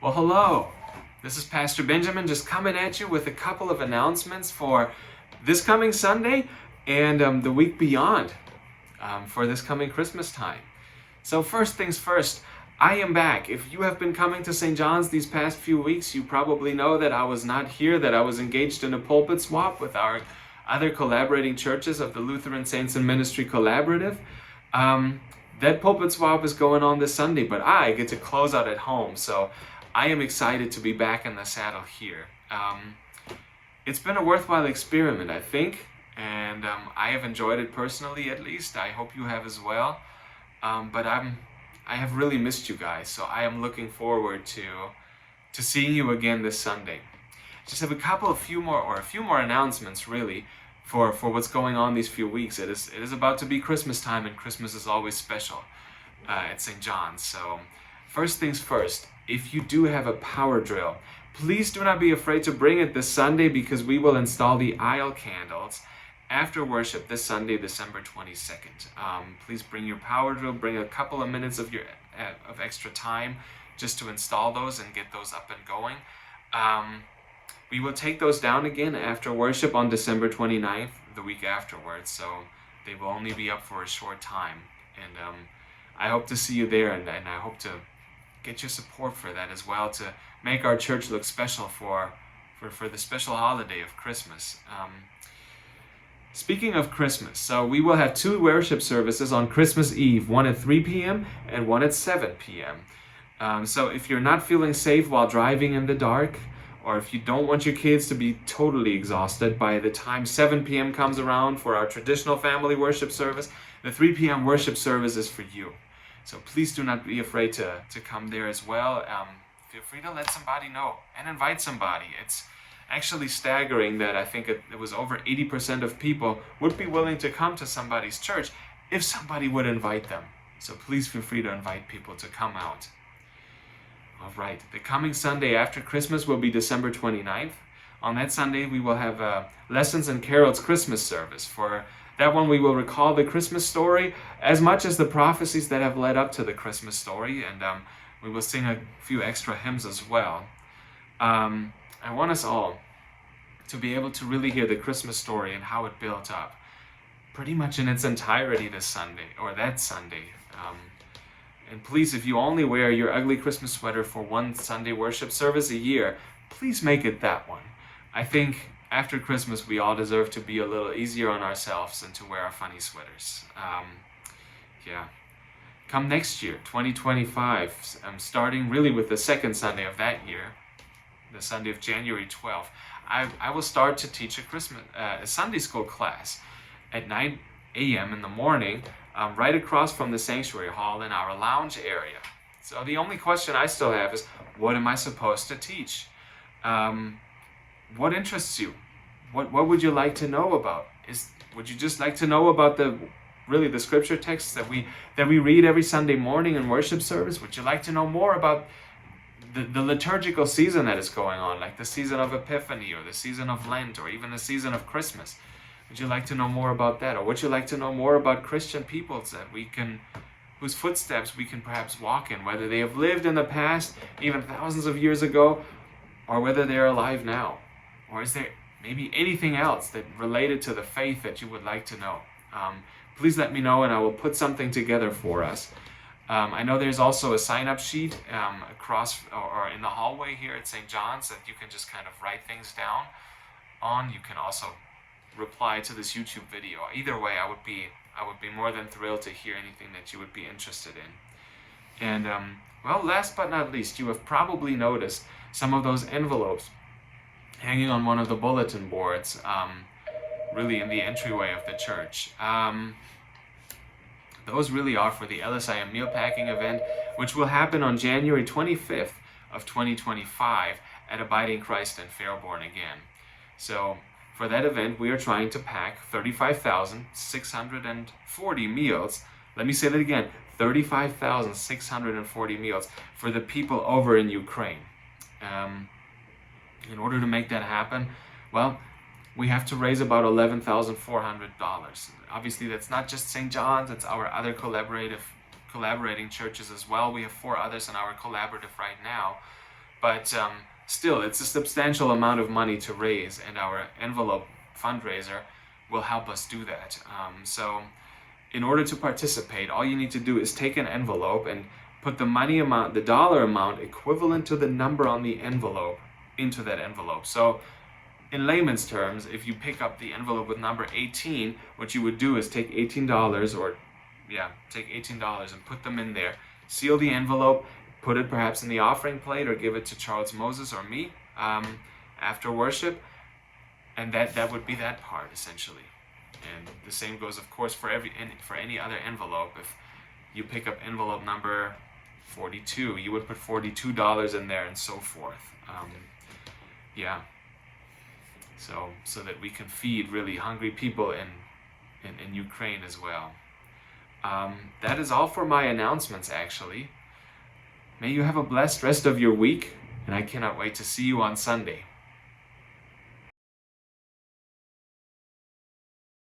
Well, hello. This is Pastor Benjamin just coming at you with a couple of announcements for this coming Sunday and the week beyond for this coming Christmas time. So first things first, I am back. If you have been coming to St. John's these past few weeks, you probably know that I was not here, that I was engaged in a pulpit swap with our other collaborating churches of the Lutheran Saints in Ministry Collaborative. That pulpit swap is going on this Sunday, but I get to close out at home, so I am excited to be back in the saddle here. It's been a worthwhile experiment, I think, and I have enjoyed it personally, at least. I hope you have as well. But I have really missed you guys, so I am looking forward to seeing you again this Sunday. Just have a few more announcements, really, for what's going on these few weeks. It is about to be Christmas time, and Christmas is always special at St. John's. So first things first, if you do have a power drill, please do not be afraid to bring it this Sunday, because we will install the aisle candles after worship this Sunday, December 22nd. Please bring your power drill, bring a couple of minutes of extra time just to install those and get those up and going. We will take those down again after worship on December 29th, the week afterwards, so they will only be up for a short time. And I hope to see you there, and I hope to get your support for that as well, to make our church look special for the special holiday of Christmas. Speaking of Christmas, so we will have two worship services on Christmas Eve, one at 3 p.m. and one at 7 p.m. So if you're not feeling safe while driving in the dark, or if you don't want your kids to be totally exhausted by the time 7 p.m. comes around for our traditional family worship service, the 3 p.m. worship service is for you. So please do not be afraid to come there as well. Feel free to let somebody know and invite somebody. It's actually staggering that I think it was over 80% of people would be willing to come to somebody's church if somebody would invite them. So please feel free to invite people to come out. All right, the coming Sunday after Christmas will be December 29th. On that Sunday, we will have Lessons and Carols Christmas service. For that one, we will recall the Christmas story as much as the prophecies that have led up to the Christmas story, and we will sing a few extra hymns as well. I want us all to be able to really hear the Christmas story and how it built up pretty much in its entirety this Sunday, or that Sunday. And please, if you only wear your ugly Christmas sweater for one Sunday worship service a year, please make it that one. I think after Christmas, we all deserve to be a little easier on ourselves and to wear our funny sweaters. Come next year, 2025, I'm starting really with the second Sunday of that year, the Sunday of January 12th. I will start to teach a Sunday school class at 9 a.m. in the morning, right across from the sanctuary hall in our lounge area. So the only question I still have is, what am I supposed to teach? What interests you? What would you like to know about? Would you just like to know about the scripture texts that we read every Sunday morning in worship service? Would you like to know more about the liturgical season that is going on, like the season of Epiphany or the season of Lent or even the season of Christmas? Would you like to know more about that? Or would you like to know more about Christian peoples whose footsteps we can perhaps walk in, whether they have lived in the past, even thousands of years ago, or whether they are alive now? Or is there maybe anything else that related to the faith that you would like to know? Please let me know, and I will put something together for us. I know there's also a sign-up sheet across or in the hallway here at St. John's that you can just kind of write things down on. You can also reply to this YouTube video. Either way, I would be more than thrilled to hear anything that you would be interested in. And well, last but not least, you have probably noticed some of those envelopes hanging on one of the bulletin boards, really in the entryway of the church. Those really are for the LSIM meal packing event, which will happen on January 25th of 2025 at Abiding Christ in Fairborn again. So for that event, we are trying to pack 35,640 meals. Let me say that again, 35,640 meals for the people over in Ukraine. In order to make that happen, well, we have to raise about $11,400. Obviously, that's not just St. John's, it's our other collaborating churches as well. We have 4 others in our collaborative right now. but still, it's a substantial amount of money to raise, and our envelope fundraiser will help us do that. So in order to participate, all you need to do is take an envelope and put the money amount, the dollar amount equivalent to the number on the envelope into that envelope. So in layman's terms, if you pick up the envelope with number 18, what you would do is take $18 take $18 and put them in there. Seal the envelope, put it perhaps in the offering plate or give it to Charles Moses or me after worship. And that would be that part essentially. And the same goes, of course, for any other envelope. If you pick up envelope number 42, you would put $42 in there and so forth. So that we can feed really hungry people in Ukraine as well. That is all for my announcements, actually. May you have a blessed rest of your week, and I cannot wait to see you on Sunday.